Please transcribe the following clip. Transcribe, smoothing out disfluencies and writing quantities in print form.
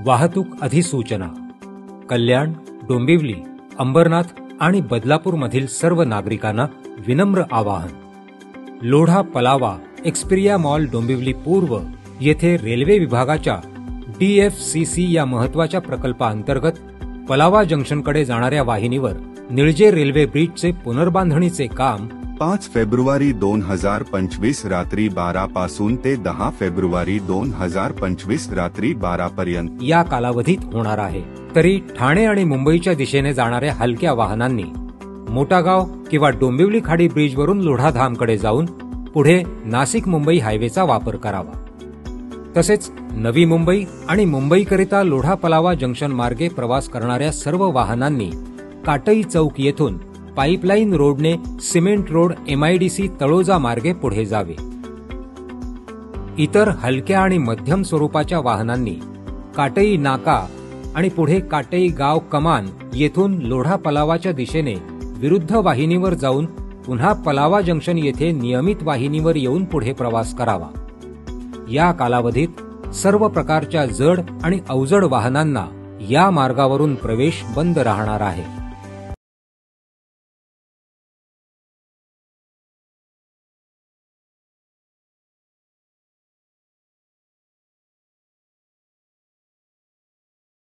वाहतूक अधिसूचना. कल्याण, डोंबिवली, अंबरनाथ आणि बदलापूरमधील सर्व नागरिकांना विनम्र आवाहन. लोढा पलावा एक्सपिरिया मॉल डोंबिवली पूर्व येथे रेल्वे विभागाच्या DFCC या महत्वाच्या प्रकल्पाअंतर्गत पलावा जंक्शनकडे जाणाऱ्या वाहिनीवर निळजे रेल्वे ब्रिजचे पुनर्बांधणीचे काम 5 फेब्रुवारी 2025 रात्री 12 पासून ते 10 फेब्रुवारी 2025 रात्री 12 पर्यंत या कालावधीत होणार आहे. तरी ठाणे आणि मुंबईच्या दिशेने जाणाऱ्या हलक्या वाहनांनी मोठागाव किंवा डोंबिवली खाडी ब्रिजवरून लोढाधामकडे जाऊन पुढे नाशिक मुंबई हायवेचा वापर करावा. तसेच नवी मुंबई आणि मुंबईकरिता लोढा पलावा जंक्शन मार्गे प्रवास करणाऱ्या सर्व वाहनांनी काटई चौक येथून पाईपलाईन रोडने सिमेंट रोड MIDC तळोजा मार्गे पुढे जावे. इतर हलक्या आणि मध्यम स्वरूपाच्या वाहनांनी काटई नाका आणि पुढे काटई गाव कमान येथून लोढा पलावाच्या दिशेने विरुद्ध वाहिनीवर जाऊन पुन्हा पलावा जंक्शन येथे नियमित वाहिनीवर येऊन पुढे प्रवास करावा. या कालावधीत सर्व प्रकारच्या जड आणि अवजड वाहनांना या मार्गावरून प्रवेश बंद राहणार आहे.